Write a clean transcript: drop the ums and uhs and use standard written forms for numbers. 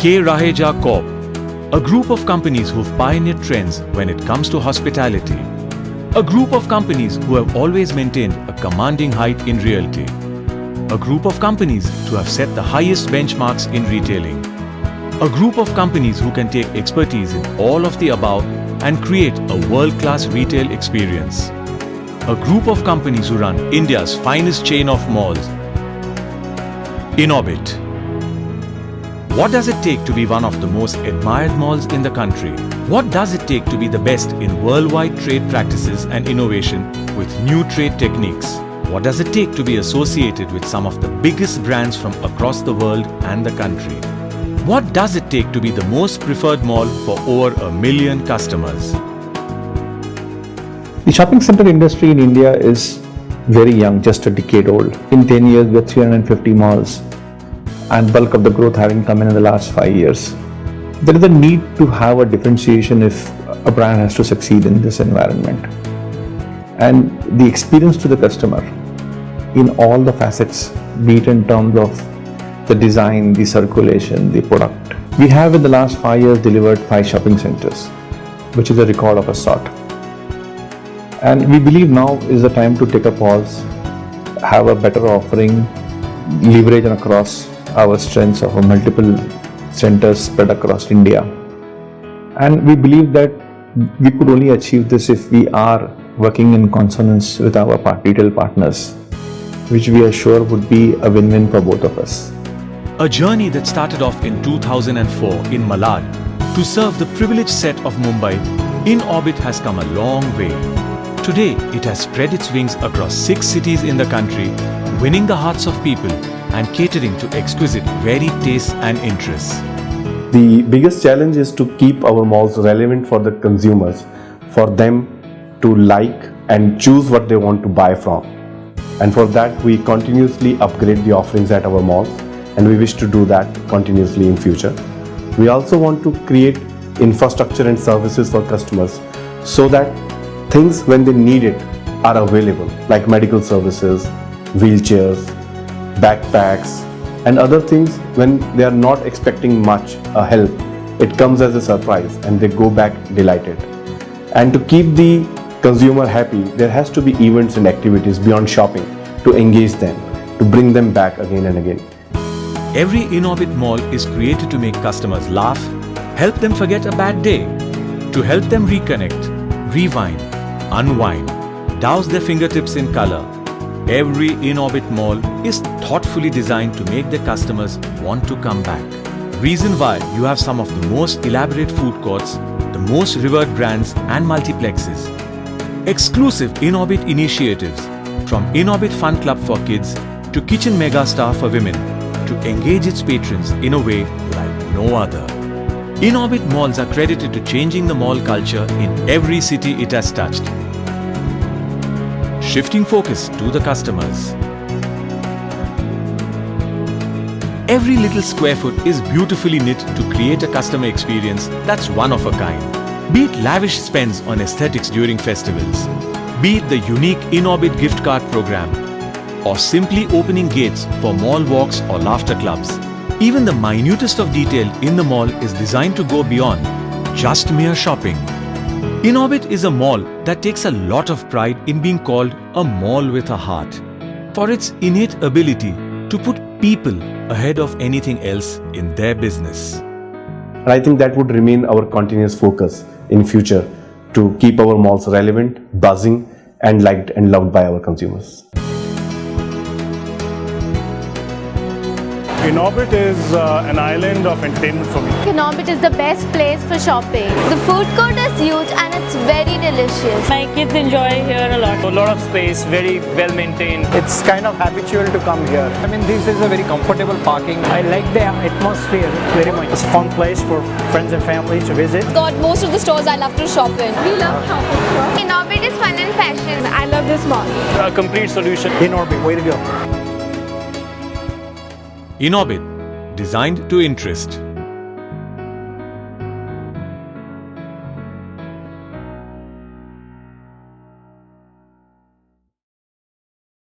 K. Raheja Corp, a group of companies who've pioneered trends when it comes to hospitality. A group of companies who have always maintained a commanding height in realty. A group of companies who have set the highest benchmarks in retailing. A group of companies who can take expertise in all of the above and create a world-class retail experience. A group of companies who run India's finest chain of malls. Inorbit. What does it take to be one of the most admired malls in the country? What does it take to be the best in worldwide trade practices and innovation with new trade techniques? What does it take to be associated with some of the biggest brands from across the world and the country? What does it take to be the most preferred mall for over 1 million customers? The shopping center industry in India is very young, just a decade old. In 10 years, we have 350 malls, and bulk of the growth having come in the last 5 years. There is a need to have a differentiation if a brand has to succeed in this environment. And the experience to the customer in all the facets, be it in terms of the design, the circulation, the product. We have in the last 5 years delivered 5 shopping centers, which is a record of a sort. And we believe now is the time to take a pause, have a better offering, leverage across our strengths of multiple centers spread across India. And we believe that we could only achieve this if we are working in consonance with our retail partners, which we are sure would be a win-win for both of us. A journey that started off in 2004 in Malad to serve the privileged set of Mumbai, Inorbit has come a long way. Today, it has spread its wings across 6 cities in the country, winning the hearts of people and catering to exquisite varied tastes and interests. The biggest challenge is to keep our malls relevant for the consumers, for them to like and choose what they want to buy from. And for that, we continuously upgrade the offerings at our malls, and we wish to do that continuously in future. We also want to create infrastructure and services for customers so that things when they need it are available, like medical services, wheelchairs, backpacks, and other things. When they are not expecting much help, it comes as a surprise and they go back delighted. And to keep the consumer happy, there has to be events and activities beyond shopping to engage them, to bring them back again and again. Every Inorbit mall is created to make customers laugh, help them forget a bad day, to help them reconnect, rewind, unwind, douse their fingertips in color. Every Inorbit mall is thoughtfully designed to make their customers want to come back. Reason why you have some of the most elaborate food courts, the most revered brands and multiplexes. Exclusive Inorbit initiatives, from Inorbit Fun Club for kids to Kitchen Megastar for women, to engage its patrons in a way like no other. Inorbit malls are credited to changing the mall culture in every city it has touched. Shifting focus to the customers. Every little square foot is beautifully knit to create a customer experience that's one of a kind. Be it lavish spends on aesthetics during festivals, be it the unique Inorbit gift card program, or simply opening gates for mall walks or laughter clubs. Even the minutest of detail in the mall is designed to go beyond just mere shopping. Inorbit is a mall that takes a lot of pride in being called a mall with a heart, for its innate ability to put people ahead of anything else in their business. And I think that would remain our continuous focus in future, to keep our malls relevant, buzzing, and liked and loved by our consumers. Inorbit is an island of entertainment for me. Inorbit is the best place for shopping. The food court is huge and it's very delicious. My kids enjoy here a lot. A lot of space, very well maintained. It's kind of habitual to come here. I mean, this is a very comfortable parking. I like the atmosphere very much. It's a fun place for friends and family to visit. Got most of the stores I love to shop in. We love shopping. Inorbit is fun and fashion. I love this mall. A complete solution. Inorbit, way to go. Inorbit, designed to interest.